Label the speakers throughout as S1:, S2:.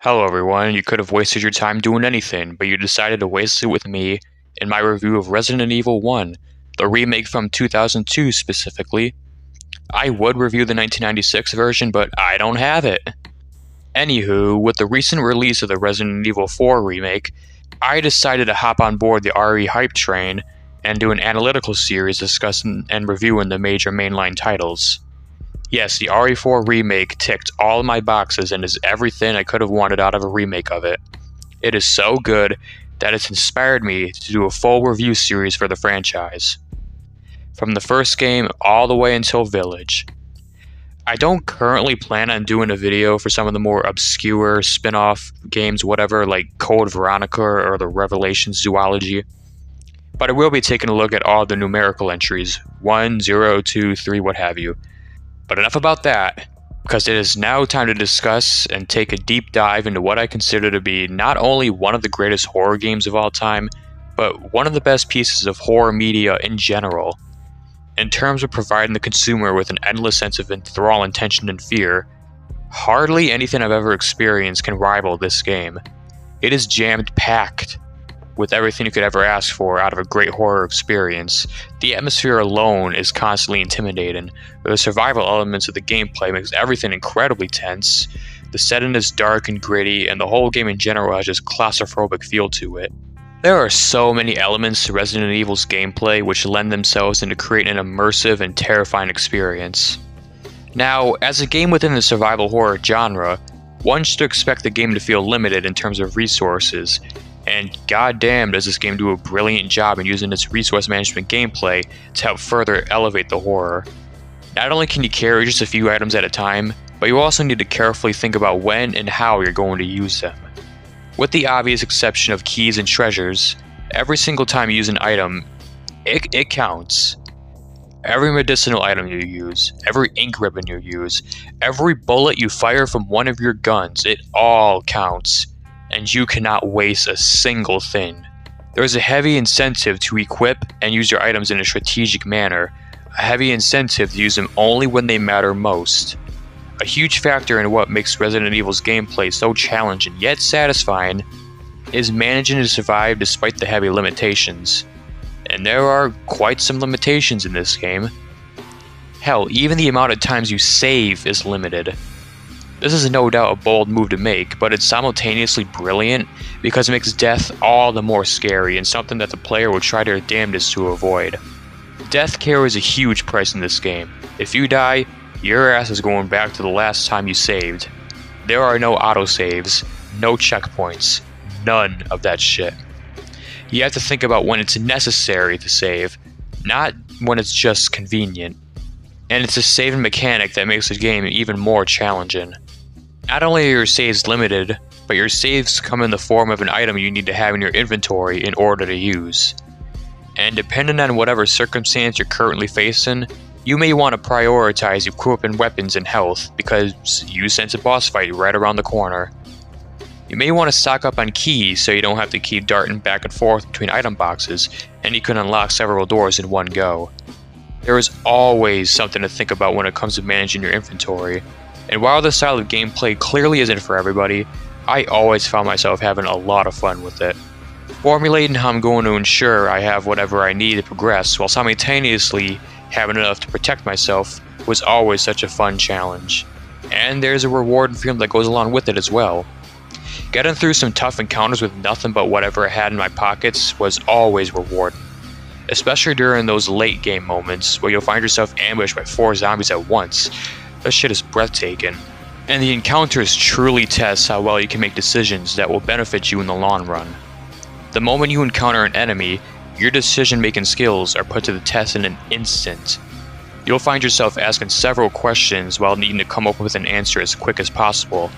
S1: Hello everyone, you could have wasted your time doing anything, but you decided to waste it with me in my review of Resident Evil 1, the remake from 2002 specifically. I would review the 1996 version, but I don't have it. Anywho, with the recent release of the Resident Evil 4 remake, I decided to hop on board the RE hype train and do an analytical series discussing and reviewing the major mainline titles. Yes, the RE4 remake ticked all of my boxes and is everything I could have wanted out of a remake of it. It is so good that it's inspired me to do a full review series for the franchise. From the first game all the way until Village. I don't currently plan on doing a video for some of the more obscure spin-off games, whatever, like Code Veronica or the Revelations Zoology, but I will be taking a look at all the numerical entries, 1, 0, 2, 3, what have you. But enough about that, because it is now time to discuss and take a deep dive into what I consider to be not only one of the greatest horror games of all time, but one of the best pieces of horror media in general. In terms of providing the consumer with an endless sense of enthralling tension and fear, hardly anything I've ever experienced can rival this game. It is jammed-packed with everything you could ever ask for out of a great horror experience. The atmosphere alone is constantly intimidating. The survival elements of the gameplay makes everything incredibly tense. The setting is dark and gritty, and the whole game in general has just claustrophobic feel to it. There are so many elements to Resident Evil's gameplay which lend themselves into creating an immersive and terrifying experience. Now, as a game within the survival horror genre, one should expect the game to feel limited in terms of resources, and goddamn does this game do a brilliant job in using its resource management gameplay to help further elevate the horror. Not only can you carry just a few items at a time, but you also need to carefully think about when and how you're going to use them. With the obvious exception of keys and treasures, every single time you use an item, it counts. Every medicinal item you use, every ink ribbon you use, every bullet you fire from one of your guns, it all counts. And you cannot waste a single thing. There is a heavy incentive to equip and use your items in a strategic manner, a heavy incentive to use them only when they matter most. A huge factor in what makes Resident Evil's gameplay so challenging yet satisfying is managing to survive despite the heavy limitations. And there are quite some limitations in this game. Hell, even the amount of times you save is limited. This is no doubt a bold move to make, but it's simultaneously brilliant because it makes death all the more scary and something that the player will try their damnedest to avoid. Death carries a huge price in this game. If you die, your ass is going back to the last time you saved. There are no autosaves, no checkpoints, none of that shit. You have to think about when it's necessary to save, not when it's just convenient. And it's a saving mechanic that makes the game even more challenging. Not only are your saves limited, but your saves come in the form of an item you need to have in your inventory in order to use. And depending on whatever circumstance you're currently facing, you may want to prioritize equipping weapons and health because you sense a boss fight right around the corner. You may want to stock up on keys so you don't have to keep darting back and forth between item boxes, and you can unlock several doors in one go. There is always something to think about when it comes to managing your inventory, and while this style of gameplay clearly isn't for everybody, I always found myself having a lot of fun with it. Formulating how I'm going to ensure I have whatever I need to progress while simultaneously having enough to protect myself was always such a fun challenge. And there's a rewarding feeling that goes along with it as well. Getting through some tough encounters with nothing but whatever I had in my pockets was always rewarding. Especially during those late game moments where you'll find yourself ambushed by 4 zombies at once. That shit is breathtaking. And the encounters truly test how well you can make decisions that will benefit you in the long run. The moment you encounter an enemy, your decision-making skills are put to the test in an instant. You'll find yourself asking several questions while needing to come up with an answer as quick as possible.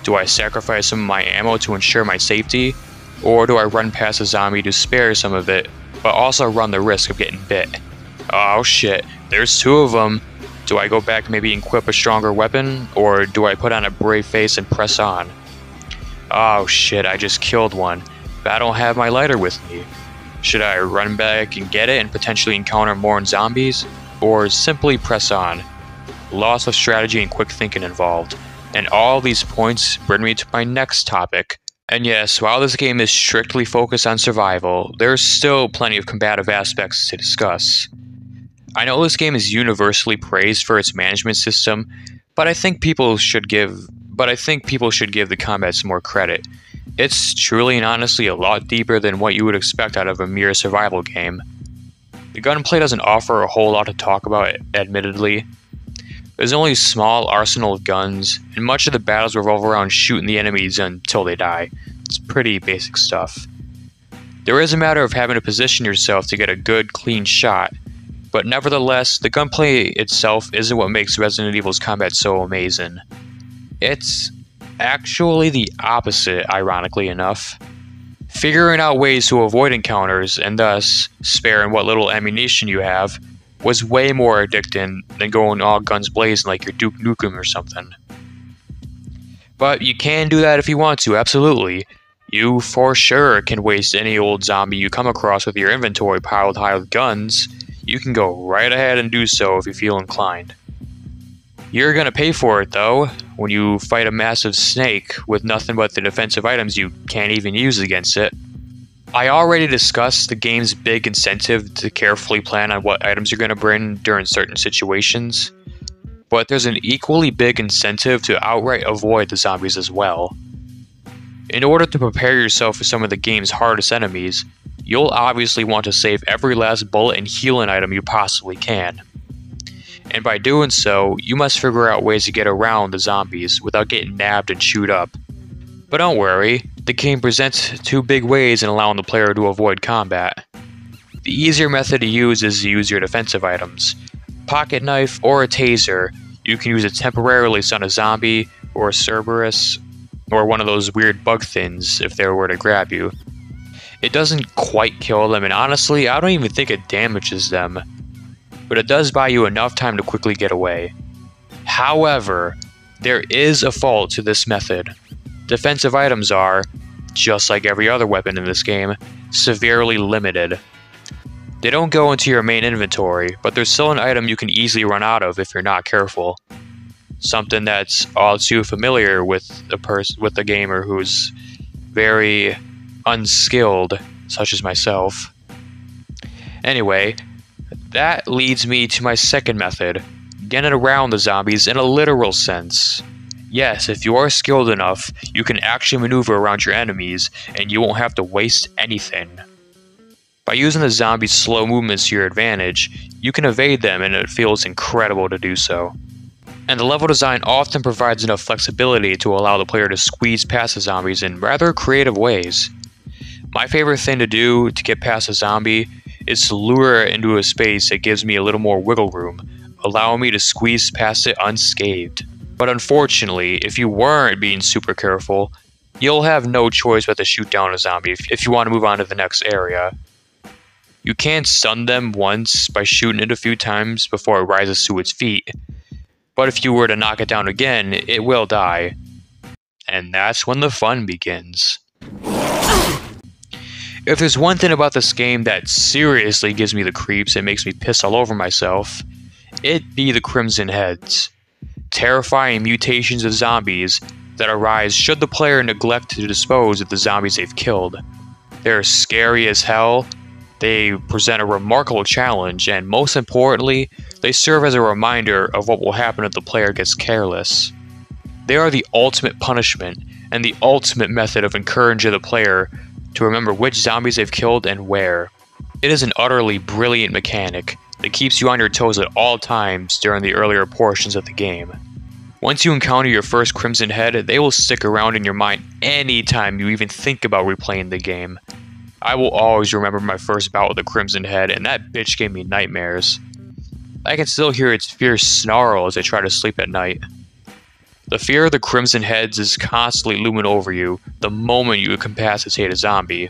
S1: Do I sacrifice some of my ammo to ensure my safety? Or do I run past a zombie to spare some of it, but also run the risk of getting bit? Oh shit, there's 2 of them. Do I go back maybe and equip a stronger weapon, or do I put on a brave face and press on? Oh shit, I just killed one, but I don't have my lighter with me. Should I run back and get it and potentially encounter more zombies, or simply press on? Lots of strategy and quick thinking involved. And all these points bring me to my next topic. And yes, while this game is strictly focused on survival, there's still plenty of combative aspects to discuss. I know this game is universally praised for its management system, but I think people should give the combat some more credit. It's truly and honestly a lot deeper than what you would expect out of a mere survival game. The gunplay doesn't offer a whole lot to talk about, admittedly. There's only a small arsenal of guns, and much of the battles revolve around shooting the enemies until they die. It's pretty basic stuff. There is a matter of having to position yourself to get a good, clean shot, but nevertheless, the gunplay itself isn't what makes Resident Evil's combat so amazing. It's actually the opposite, ironically enough. Figuring out ways to avoid encounters, and thus sparing what little ammunition you have, was way more addicting than going all guns blazing like you're Duke Nukem or something. But you can do that if you want to, absolutely. You for sure can waste any old zombie you come across with your inventory piled high with guns. You can go right ahead and do so if you feel inclined. You're gonna pay for it though, when you fight a massive snake with nothing but the defensive items you can't even use against it. I already discussed the game's big incentive to carefully plan on what items you're going to bring during certain situations, but there's an equally big incentive to outright avoid the zombies as well. In order to prepare yourself for some of the game's hardest enemies, you'll obviously want to save every last bullet and healing item you possibly can. And by doing so, you must figure out ways to get around the zombies without getting nabbed and chewed up. But don't worry, the game presents two big ways in allowing the player to avoid combat. The easier method to use is to use your defensive items. Pocket knife or a taser, you can use it temporarily to stun a zombie or a Cerberus or one of those weird bug things if they were to grab you. It doesn't quite kill them, and honestly, I don't even think it damages them. But it does buy you enough time to quickly get away. However, there is a fault to this method. Defensive items are, just like every other weapon in this game, severely limited. They don't go into your main inventory, but they're still an item you can easily run out of if you're not careful. Something that's all too familiar with a gamer who's very unskilled, such as myself. Anyway, that leads me to my second method, getting around the zombies in a literal sense. Yes, if you are skilled enough, you can actually maneuver around your enemies, and you won't have to waste anything. By using the zombies' slow movements to your advantage, you can evade them, and it feels incredible to do so. And the level design often provides enough flexibility to allow the player to squeeze past the zombies in rather creative ways. My favorite thing to do to get past a zombie is to lure it into a space that gives me a little more wiggle room, allowing me to squeeze past it unscathed. But unfortunately, if you weren't being super careful, you'll have no choice but to shoot down a zombie if you want to move on to the next area. You can stun them once by shooting it a few times before it rises to its feet, but if you were to knock it down again, it will die. And that's when the fun begins. If there's one thing about this game that seriously gives me the creeps and makes me piss all over myself, it'd be the Crimson Heads. Terrifying mutations of zombies that arise should the player neglect to dispose of the zombies they've killed. They're scary as hell, they present a remarkable challenge, and most importantly, they serve as a reminder of what will happen if the player gets careless. They are the ultimate punishment, and the ultimate method of encouraging the player to remember which zombies they've killed and where. It is an utterly brilliant mechanic that keeps you on your toes at all times during the earlier portions of the game. Once you encounter your first Crimson Head, they will stick around in your mind anytime you even think about replaying the game. I will always remember my first bout with the Crimson Head, and that bitch gave me nightmares. I can still hear its fierce snarl as I try to sleep at night. The fear of the Crimson Heads is constantly looming over you the moment you incapacitate a zombie.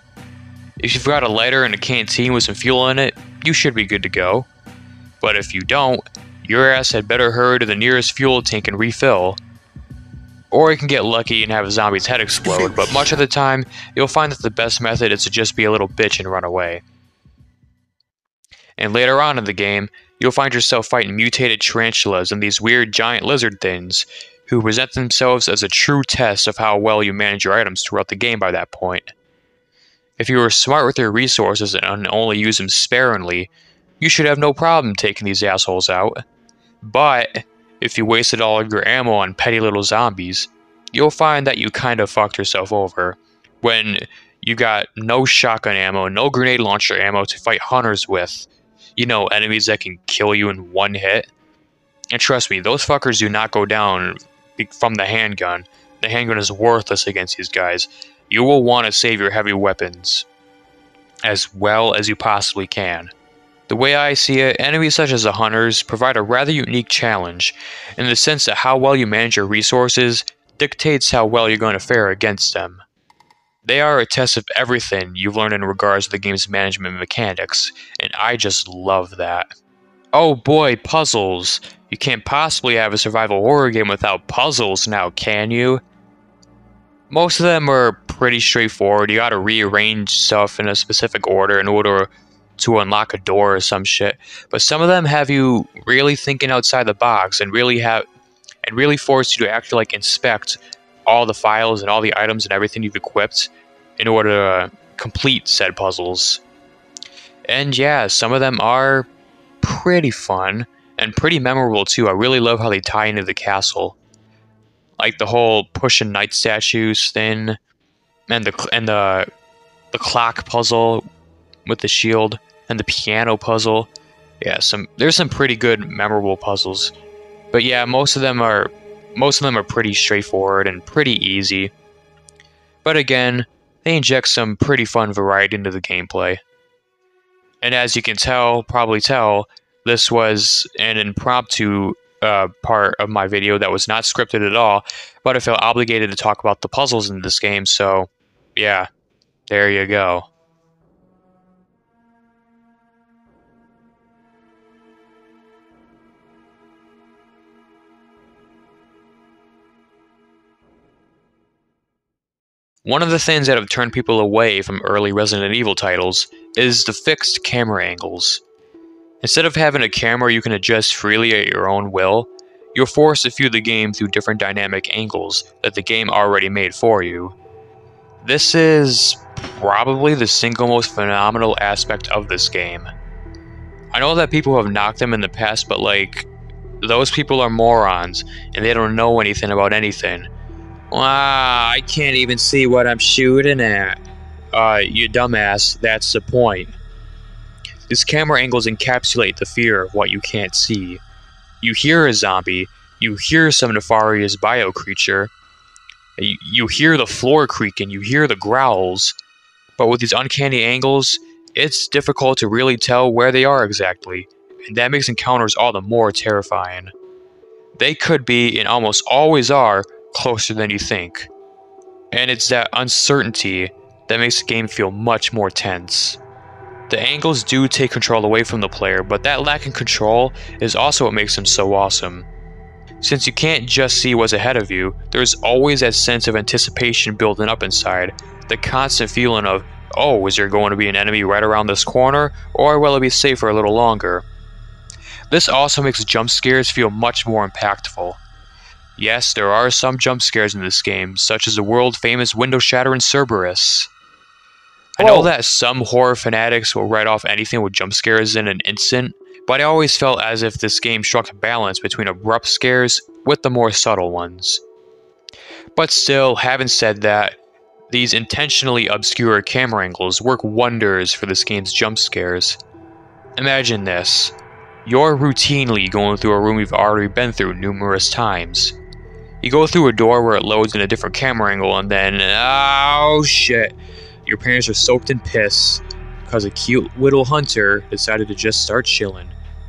S1: If you've got a lighter and a canteen with some fuel in it, you should be good to go. But if you don't, your ass had better hurry to the nearest fuel tank and refill. Or you can get lucky and have a zombie's head explode, but much of the time, you'll find that the best method is to just be a little bitch and run away. And later on in the game, you'll find yourself fighting mutated tarantulas and these weird giant lizard things, who present themselves as a true test of how well you manage your items throughout the game by that point. If you are smart with your resources and only use them sparingly, you should have no problem taking these assholes out. But if you wasted all of your ammo on petty little zombies, you'll find that you kind of fucked yourself over. When you got no shotgun ammo, no grenade launcher ammo to fight hunters with, you know, enemies that can kill you in one hit. And trust me, those fuckers do not go down from the handgun. The handgun is worthless against these guys. You will want to save your heavy weapons as well as you possibly can. The way I see it, enemies such as the hunters provide a rather unique challenge, in the sense that how well you manage your resources dictates how well you're going to fare against them. They are a test of everything you've learned in regards to the game's management mechanics, and I just love that. Oh boy, puzzles! You can't possibly have a survival horror game without puzzles now, can you? Most of them are pretty straightforward. You gotta rearrange stuff in a specific order in order to unlock a door or some shit. But some of them have you really thinking outside the box and really force you to actually like inspect all the files and all the items and everything you've equipped in order to complete said puzzles. And yeah, some of them are pretty fun and pretty memorable too. I really love how they tie into the castle. Like the whole pushing knight statues thing, and the clock puzzle with the shield, and the piano puzzle. Yeah, there's some pretty good memorable puzzles. But yeah, most of them are pretty straightforward and pretty easy. But again, they inject some pretty fun variety into the gameplay. And as you can probably tell, this was an impromptu part of my video that was not scripted at all, but I felt obligated to talk about the puzzles in this game, so yeah, there you go. One of the things that have turned people away from early Resident Evil titles is the fixed camera angles. Instead of having a camera you can adjust freely at your own will, you're forced to view the game through different dynamic angles that the game already made for you. This is probably the single most phenomenal aspect of this game. I know that people have knocked them in the past, but like, those people are morons, and they don't know anything about anything. Wow, I can't even see what I'm shooting at. You dumbass, that's the point. These camera angles encapsulate the fear of what you can't see. You hear a zombie, you hear some nefarious bio creature, you hear the floor creaking, you hear the growls, but with these uncanny angles, it's difficult to really tell where they are exactly, and that makes encounters all the more terrifying. They could be, and almost always are, closer than you think. And it's that uncertainty that makes the game feel much more tense. The angles do take control away from the player, but that lack of control is also what makes them so awesome. Since you can't just see what's ahead of you, there's always that sense of anticipation building up inside, the constant feeling of, oh, is there going to be an enemy right around this corner, or will it be safe for a little longer? This also makes jump scares feel much more impactful. Yes, there are some jump scares in this game, such as the world-famous window-shattering Cerberus. I know that some horror fanatics will write off anything with jump scares in an instant, but I always felt as if this game struck a balance between abrupt scares with the more subtle ones. But still, having said that, these intentionally obscure camera angles work wonders for this game's jump scares. Imagine this. You're routinely going through a room you've already been through numerous times. You go through a door where it loads in a different camera angle, and then, oh shit, your parents are soaked in piss because a cute little hunter decided to just start chilling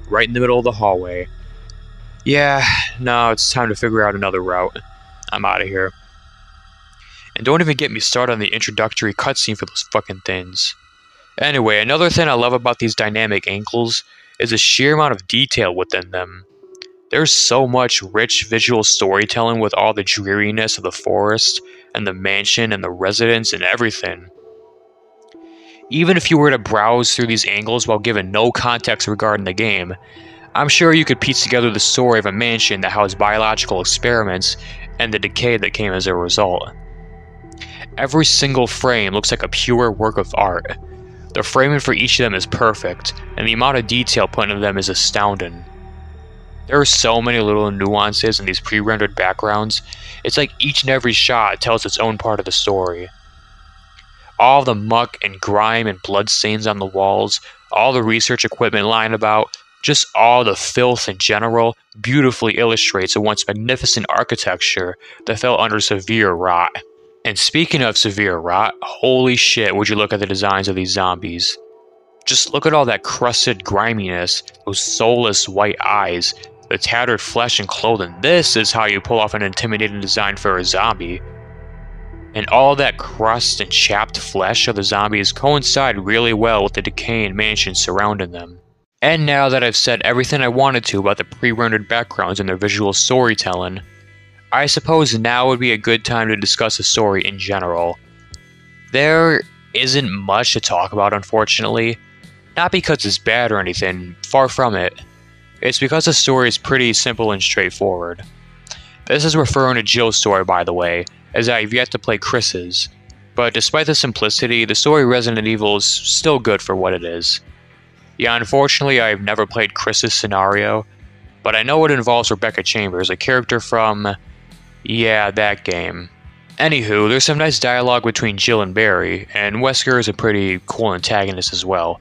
S1: right in the middle of the hallway. Yeah, no, it's time to figure out another route. I'm out of here. And don't even get me started on the introductory cutscene for those fucking things. Anyway, another thing I love about these dynamic angles is the sheer amount of detail within them. There's so much rich visual storytelling with all the dreariness of the forest, and the mansion, and the residence, and everything. Even if you were to browse through these angles while given no context regarding the game, I'm sure you could piece together the story of a mansion that housed biological experiments and the decay that came as a result. Every single frame looks like a pure work of art. The framing for each of them is perfect, and the amount of detail put into them is astounding. There are so many little nuances in these pre-rendered backgrounds. It's like each and every shot tells its own part of the story. All the muck and grime and blood stains on the walls, all the research equipment lying about, just all the filth in general, beautifully illustrates a once magnificent architecture that fell under severe rot. And speaking of severe rot, holy shit would you look at the designs of these zombies. Just look at all that crusted griminess, those soulless white eyes, the tattered flesh and clothing. This is how you pull off an intimidating design for a zombie. And all that crust and chapped flesh of the zombies coincide really well with the decaying mansion surrounding them. And now that I've said everything I wanted to about the pre-rendered backgrounds and their visual storytelling, I suppose now would be a good time to discuss the story in general. There isn't much to talk about, unfortunately. Not because it's bad or anything, far from it. It's because the story is pretty simple and straightforward. This is referring to Jill's story, by the way, as I have yet to play Chris's. But despite the simplicity, the story of Resident Evil is still good for what it is. Yeah, unfortunately I've never played Chris's scenario, but I know it involves Rebecca Chambers, a character from... yeah, that game. Anywho, there's some nice dialogue between Jill and Barry, and Wesker is a pretty cool antagonist as well.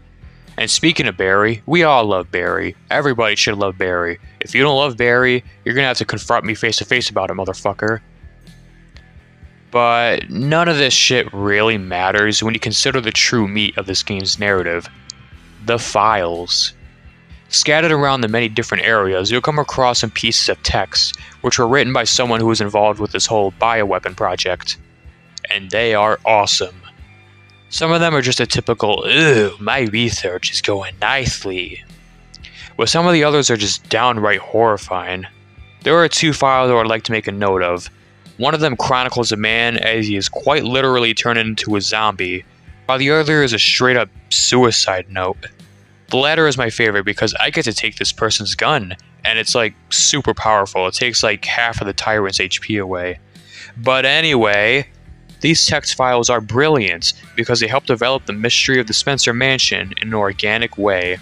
S1: And speaking of Barry, we all love Barry. Everybody should love Barry. If you don't love Barry, you're gonna have to confront me face to face about it, motherfucker. But none of this shit really matters when you consider the true meat of this game's narrative. The files. Scattered around the many different areas, you'll come across some pieces of text, which were written by someone who was involved with this whole bioweapon project. And they are awesome. Some of them are just a typical, "Ew, my research is going nicely." But some of the others are just downright horrifying. There are two files that I'd like to make a note of. One of them chronicles a man as he is quite literally turned into a zombie, while the other is a straight up suicide note. The latter is my favorite because I get to take this person's gun, and it's like super powerful. It takes like half of the tyrant's HP away. But anyway, these text files are brilliant because they help develop the mystery of the Spencer Mansion in an organic way.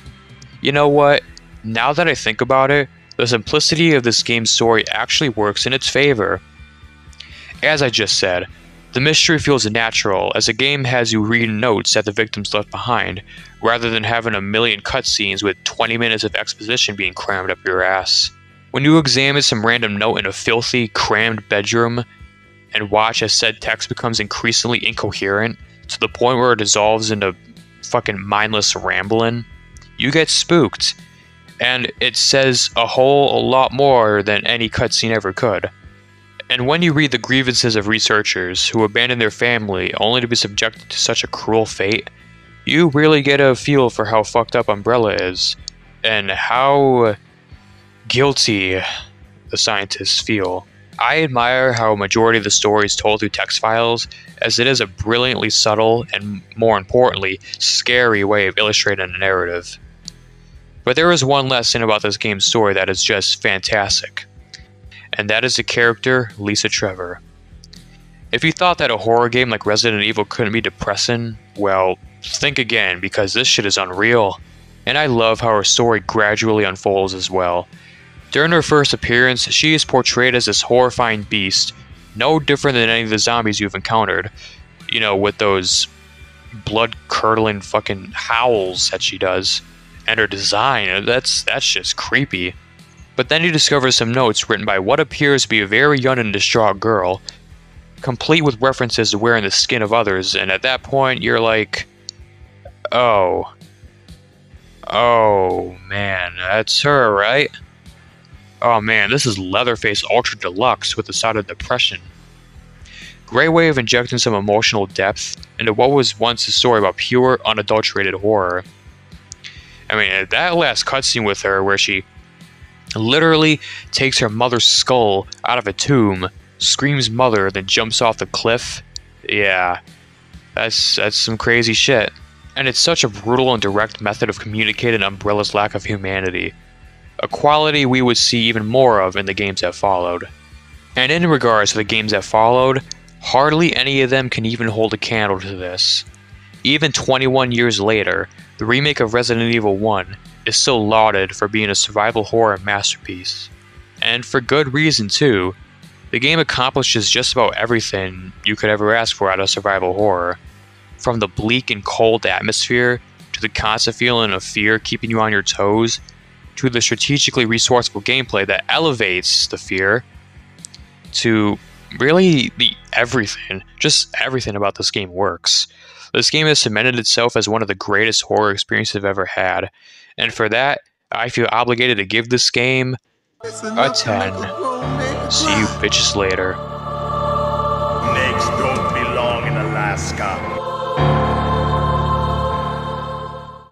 S1: You know what? Now that I think about it, the simplicity of this game's story actually works in its favor. As I just said, the mystery feels natural as the game has you read notes that the victims left behind, rather than having a million cutscenes with 20 minutes of exposition being crammed up your ass. When you examine some random note in a filthy, crammed bedroom, and watch as said text becomes increasingly incoherent, to the point where it dissolves into fucking mindless rambling, you get spooked. And it says a whole lot more than any cutscene ever could. And when you read the grievances of researchers who abandon their family only to be subjected to such a cruel fate, you really get a feel for how fucked up Umbrella is, and how guilty the scientists feel. I admire how a majority of the story is told through text files, as it is a brilliantly subtle and, more importantly, scary way of illustrating a narrative. But there is one lesson about this game's story that is just fantastic. And that is the character, Lisa Trevor. If you thought that a horror game like Resident Evil couldn't be depressing, well, think again, because this shit is unreal. And I love how her story gradually unfolds as well. During her first appearance, she is portrayed as this horrifying beast, no different than any of the zombies you've encountered. You know, with those blood-curdling fucking howls that she does. And her design, that's just creepy. But then you discover some notes written by what appears to be a very young and distraught girl, complete with references to wearing the skin of others, and at that point you're like, oh man, that's her, right? Oh man, this is Leatherface Ultra Deluxe with a side of depression. Great way of injecting some emotional depth into what was once a story about pure, unadulterated horror. I mean, that last cutscene with her where she literally takes her mother's skull out of a tomb, screams mother, then jumps off the cliff. Yeah, that's some crazy shit. And it's such a brutal and direct method of communicating Umbrella's lack of humanity. a quality we would see even more of in the games that followed. And in regards to the games that followed, hardly any of them can even hold a candle to this. Even 21 years later, the remake of Resident Evil 1 is still lauded for being a survival horror masterpiece. And for good reason too. The game accomplishes just about everything you could ever ask for out of survival horror. From the bleak and cold atmosphere, to the constant feeling of fear keeping you on your toes, to the strategically resourceful gameplay that elevates the fear, to really everything. Just everything about this game works. This game has cemented itself as one of the greatest horror experiences I've ever had, and for that, I feel obligated to give this game a 10. See you bitches later.
S2: Snakes don't belong in Alaska.